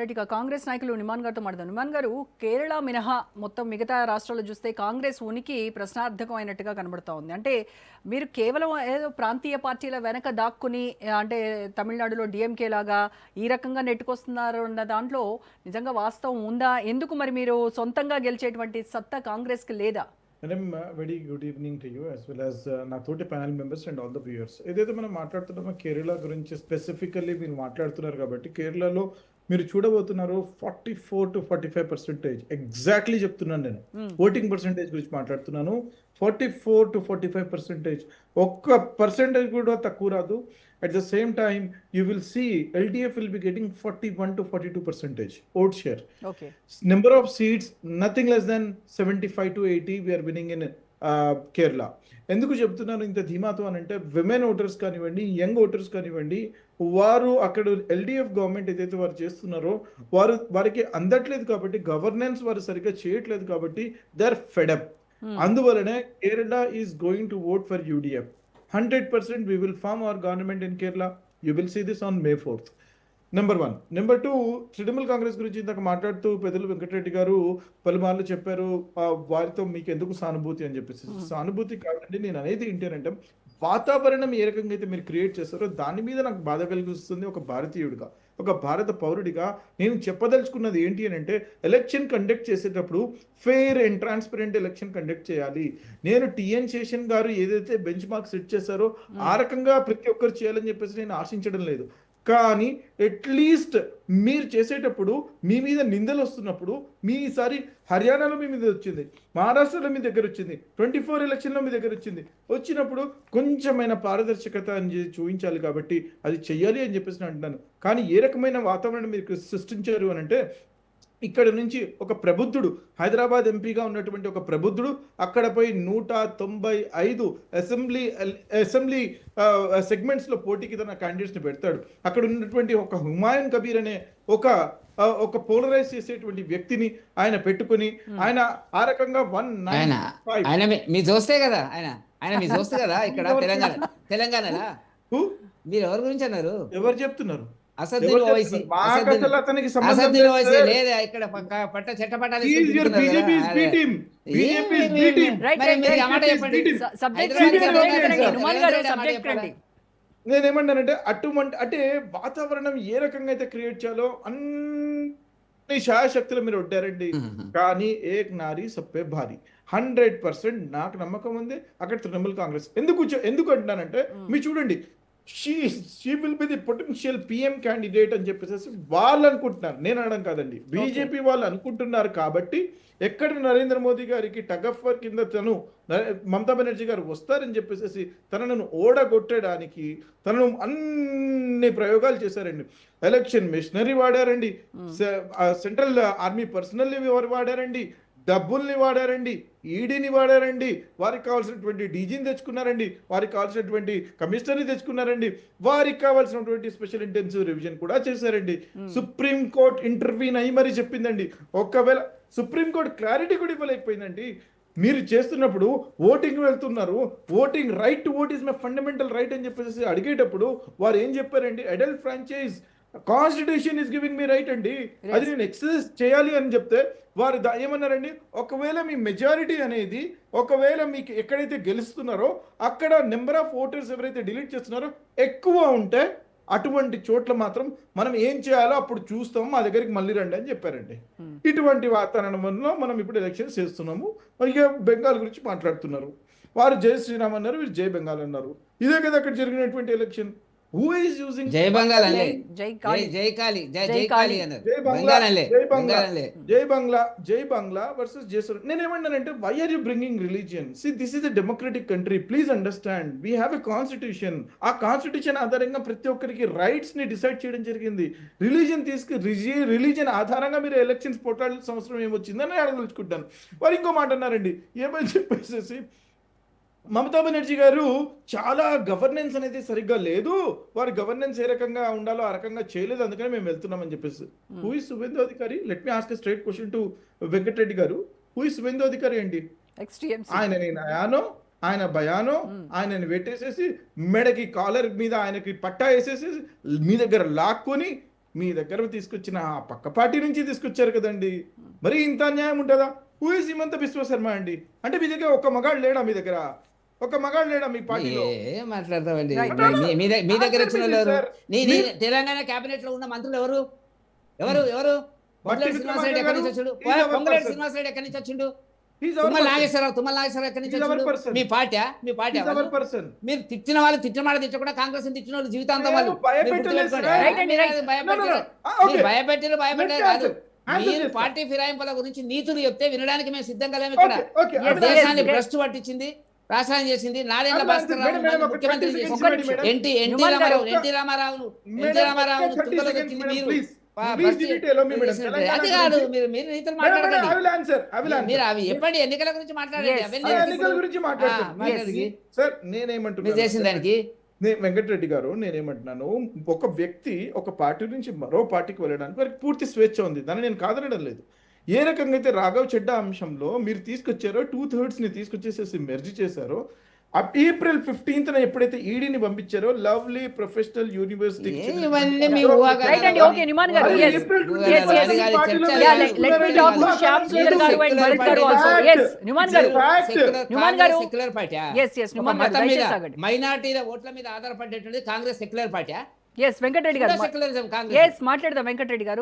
Right. ఇక కాంగ్రెస్ నాయకులు నిమాన్ గారితో మాట్లాడదాం. నిమాన్ గారు, కేరళ మినహా మొత్తం మిగతా రాష్ట్రాల్లో చూస్తే కాంగ్రెస్ ఉనికి ప్రశ్నార్థకమైనట్టుగా కనబడతా ఉంది. అంటే మీరు కేవలం ఏదో ప్రాంతీయ పార్టీల వెనక దాక్కుని అంటే తమిళనాడులో డిఎంకే లాగా ఈ రకంగా నెట్టుకొస్తున్నారు అన్న దాంట్లో నిజంగా వాస్తవం ఉందా? ఎందుకు మరి మీరు సొంతంగా గెలిచేటువంటి సత్తా కాంగ్రెస్కి లేదా? Madam, very good evening to you as well as నా తోటి panel members and all the viewers. ఏదైతే మనం మాట్లాడుతున్నామో కేరళ గురించి స్పెసిఫికల్లీ మీరు మాట్లాడుతున్నారు కాబట్టి కేరళలో మీరు చూడబోతున్నారు 44-45% ఎగ్జాక్ట్లీ చెప్తున్నాను. నేను ఓటింగ్ పర్సంటేజ్ గురించి మాట్లాడుతున్నాను. 44-45%, ఒక్క పర్సెంటేజ్ కూడా తక్కువ రాదు. At the same time you will see LDF will be getting 41-42% vote share. Okay. Number of seats nothing less than 75-80 we are winning in Kerala. ఎందుకు చెప్తున్నాను ఇంత ధీమాతో అని అంటే, విమెన్ ఓటర్స్ కానివ్వండి, యంగ్ ఓటర్స్ కానివ్వండి, వారు అక్కడ LDF గవర్నమెంట్ ఏదైతే వారు చేస్తున్నారో వారికి అందట్లేదు కాబట్టి, గవర్నెన్స్ వారు సరిగ్గా చేయట్లేదు కాబట్టి దే ఆర్ ఫెడప్. అందువలనే Kerala is going to vote for UDF. 100% we will form our government in Kerala. You will see this on May 4th. Number 1. Number 2, Trinamool Congress గురించి ఇందాక మాట్లాడుతూ పెద్దలు వెంకటరెడ్డి గారు పలుమార్లు చెప్పారు వారితో మీకు ఎందుకు సానుభూతి అని చెప్పేసి. సానుభూతి కాదండి, నేను అనేది ఏంటంటే వాతావరణం ఏ రకంగా అయితే మీరు క్రియేట్ చేస్తారో దాని మీద నాకు బాధ కలిగిస్తుంది. ఒక భారతీయుడిగా, ఒక భారత పౌరుడిగా నేను చెప్పదలుచుకున్నది ఏంటి అని అంటే, ఎలక్షన్ కండక్ట్ చేసేటప్పుడు fair and transparent election conduct చేయాలి. నేను టిఎన్ శేషన్ గారు ఏదైతే బెంచ్ మార్క్ సెట్ చేశారో ఆ రకంగా ప్రతి ఒక్కరు చేయాలని చెప్పేసి నేను ఆశించడం లేదు. కానీ అట్లీస్ట్ మీరు చేసేటప్పుడు మీ మీద నిందలు వస్తున్నప్పుడు, ఈసారి హర్యానాలో మీ మీద వచ్చింది, మహారాష్ట్రలో మీ దగ్గర వచ్చింది, 24 ఎలక్షన్లో మీ దగ్గర వచ్చినప్పుడు కొంచెమైన పారదర్శకత అని చూపించాలి. కాబట్టి అది చెయ్యాలి అని చెప్పేసి నేను అంటున్నాను. కానీ ఏ రకమైన వాతావరణం మీరు సృష్టించారు అని అంటే, ఇక్కడ నుంచి ఒక ప్రబుద్ధుడు, హైదరాబాద్ ఎంపీగా ఉన్నటువంటి ఒక ప్రబుద్ధుడు అక్కడ పోయి 195 అసెంబ్లీ సెగ్మెంట్స్లో పోటీకి తన క్యాండిడేట్స్ని పెడతాడు. అక్కడ ఉన్నటువంటి ఒక హుమాయూన్ కబీర్ అనే ఒక పోలరైజ్ చేసేటువంటి వ్యక్తిని ఆయన పెట్టుకుని ఆయన ఆ రకంగా 195 ఆయన మీ దోస్తే కదా, ఆయన మీ దోస్తే కదా ఇక్కడ తెలంగాణలో. మీరు ఎవరి గురించి అన్నారు? ఎవరు చెప్తున్నారు? అసదుద్దీన్ ఓవైసీ లేదా ఇక్కడ పట్ట చట్టపట్టాలు నేనేమన్నానంటే, అంటే వాతావరణం ఏ రకంగా అయితే క్రియేట్ చేయాలో అన్ని శాయశక్తులు మీరు వడ్డారండి. కానీ ఏక్ నారీ సప్పే భారీ. 100% నాకు నమ్మకం ఉంది అక్కడ తృణమూల్ కాంగ్రెస్. ఎందుకు అంటున్నానంటే, మీరు చూడండి, she will be the potential PM candidate అని చెప్పేసి వాళ్ళు అనుకుంటున్నారు. నేను అనడం కాదండి, బీజేపీ వాళ్ళు అనుకుంటున్నారు. కాబట్టి ఎక్కడ నరేంద్ర మోదీ గారికి టగ్ ఆఫ్ వార్ కింద మమతా బెనర్జీ గారు వస్తారని చెప్పేసి తనను ఓడగొట్టడానికి తనను అన్ని ప్రయోగాలు చేశారండి. ఎలక్షన్ మిషనరీ వాడారండి, సెంట్రల్ ఆర్మీ పర్సనల్ వాడారండి, డబ్బుల్ని వాడారండి, ఈడీని వాడారండి, వారికి కావాల్సినటువంటి డీజీని తెచ్చుకున్నారండి, వారికి కావాల్సినటువంటి కమిషనర్ని తెచ్చుకున్నారండి, వారికి కావాల్సినటువంటి స్పెషల్ ఇంటెన్సివ్ రివిజన్ కూడా చేశారండి. సుప్రీంకోర్టు ఇంటర్వ్యూన్ అయ్యి మరి చెప్పిందండి. ఒకవేళ సుప్రీంకోర్టు క్లారిటీ కూడా ఇవ్వలేకపోయిందండి. మీరు చేస్తున్నప్పుడు ఓటింగ్ వెళ్తున్నారు, voting right to vote is my fundamental right అని చెప్పేసి అడిగేటప్పుడు వారు ఏం చెప్పారండి? Adult franchise constitution is giving me right అండి, అది నేను ఎక్సర్సైజ్ చేయాలి అని చెప్తే వారు ఏమన్నారండి? ఒకవేళ మీ మెజారిటీ అనేది ఒకవేళ మీకు ఎక్కడైతే గెలుస్తున్నారో అక్కడ నెంబర్ ఆఫ్ ఓటర్స్ ఎవరైతే డిలీట్ చేస్తున్నారో ఎక్కువ ఉంటే అటువంటి చోట్ల మాత్రం మనం ఏం చేయాలో అప్పుడు చూస్తాము, మా దగ్గరికి మళ్ళీ రండి అని చెప్పారండి. ఇటువంటి వాతావరణంలో మనం ఇప్పుడు ఎలక్షన్స్ చేస్తున్నాము. ఇక బెంగాల్ గురించి మాట్లాడుతున్నారు. వారు జై శ్రీరామ్ అన్నారు, వీరు జై బెంగాల్ అన్నారు. ఇదే కదా అక్కడ జరిగినటువంటి ఎలక్షన్. Who is using జై బంగాల్ అనే జై కాళీ అన్నారు. జై బంగ్లా వర్సెస్ జయసుర్. నేనేమన్నానంటే, why are you bringing religion? See, this is a democratic country, please understand. We have a constitution. ఆ కాన్స్టిట్యూషన్ ఆధారంగా ప్రతి ఒక్కరికి రైట్స్ ని డిసైడ్ చేయడం జరిగింది. రిలీజియన్ ఆధారంగా మీరు ఎలక్షన్స్ పోటాడాల్సిన అవసరం ఏమొచ్చిందని అడగలుచుకుంటాను. వారు ఇంకో మాట అన్నారండి, ఏమని చెప్పేసి, మమతా బెనర్జీ గారు చాలా గవర్నెన్స్ అనేది సరిగ్గా లేదు, వారి గవర్నెన్స్ ఏ రకంగా ఉండాలో ఆ రకంగా చేయలేదు, అందుకనే మేము వెళ్తున్నామని చెప్పేసి. Who is Suvendu Adhikari? Let me ask a straight question to Venkata Reddy గారు. హూ ఇస్ శుభేందు అధికారి అండి? ఆయనని నయానో, ఆయన భయానో, ఆయనని పెట్టేసేసి మెడకి కాలర్ మీద ఆయనకి పట్టా వేసేసి మీ దగ్గర లాక్కొని మీ దగ్గర తీసుకొచ్చిన ఆ పక్క పార్టీ నుంచి తీసుకొచ్చారు కదండి. మరి ఇంత అన్యాయం ఉంటుందా? హూ ఇస్ హిమంత బిశ్వ శర్మ అండి? అంటే మీ దగ్గర ఒక మగాడు లేడా? మీ దగ్గర ఒక మగాడు లేడా మీ పార్టీలో? ఏం మాట్లాడతామండి? Right. మీ దగ్గర వచ్చిన వాళ్ళు ఎవరు? సార్, తెలంగాణ కేబినెట్ లో ఉన్న మంత్రులు ఎవరు? ఎవరు? బట్టి పొంగులేటి శ్రీనివాసరెడ్డి ఎక్కడి నుంచి వచ్చాడు? He's our Ponguleti person. Srinivasa Reddy ఎక్కడి నుంచి వచ్చిండు? He's our Tummala person. Nageswararao ఎక్కడి నుంచి He's our వచ్చిండు? person. Me party He's our person. మీరు తిట్టిన వాళ్ళు తిట్టిన మాట తిట్టకుండా కాంగ్రెస్ తిట్టిన వాళ్ళు జీవితాంతం వాళ్ళు నేను భయపెట్టలేదు సార్. Right అండి, right. No, no, no. Okay. భయపెట్టారు Let కాదు. me answer మీరు this. పార్టీ ఫిరాయింపుల గురించి నీతులు చెప్తే వినడానికి మేము సిద్ధంగా లేము ఇక్కడ. Okay, Yes, okay. దేశాన్ని yes. భ్రష్టు పట్టించింది, రాష్ట్రాన్ని చేసింది. Nadendla I'll Bhaskar answer. Rao madam, ఒక ముఖ్యమంత్రి 30 చేసింది. seconds madam. ఎన్టీ హనుమాన్ గారు, రామారావు ఎన్టీ మేడం, రామారావు 30 తుప్పలో seconds దొక్కింది మేడం, మీరు. please. వా- Please భ్రష్టు did it allow me, madam. చేసినట్టు. తెలంగాణ అది కాదు, గురించి- మీరు నీతులు మేడం, I మాట్లాడకండి. will answer. మీరు అవి చెప్పండి, ఎన్నికల గురించి మాట్లాడండి. Yes. అవన్నీ ఆ, ఎందుకు ఎన్నికల ఇప్పుడు? గురించి ఆ, మాట్లాడుతున్నాను. మాట్లాడండి. సార్ మీరు నేనేమంటున్నాను చేసిన దానికి వెంకటరెడ్డి గారు, నేనేమంటున్నాను, ఒక వ్యక్తి ఒక పార్టీ నుంచి మరో పార్టీకి వెళ్ళడానికి వారికి పూర్తి స్వేచ్ఛ ఉంది, దాన్ని నేను కాదనడం లేదు. ఏ రకంగా అయితే రాఘవ్ చెడ్డా అంశంలో మీరు తీసుకొచ్చారో 2/3 ని తీసుకొచ్చేసేసి మెర్జ్ చేశారో, ఏప్రిల్ 15th ఎప్పుడైతే ఈడీని పంపించారో లవ్లీ ప్రొఫెషనల్ యూనివర్సిటీ ఇవన్నీ మీ ఊహాగానాలు. రైట్ అండి, ఓకే నిమాన్ గారు, అరే, yes. April Yes, 20th yes. అది కాదు, పార్టీలో చర్చ Yeah, లేదు. let me talk to Shyam Sundar garu and Bharat garu also. Yes, Niman గారు. నిమాన్ గారు. Secular party Yes, yes, Niman గారు, దయచేసి ఆగండి. మైనార్టీల ఓట్ల మీద ఆధారపడేటువంటి Congress secular party. S Venkata Reddy గారు, సెక్యులరిజం కాంగ్రెస్. ఎస్ మాట్లాడదాం వెంకటరెడ్డి గారు.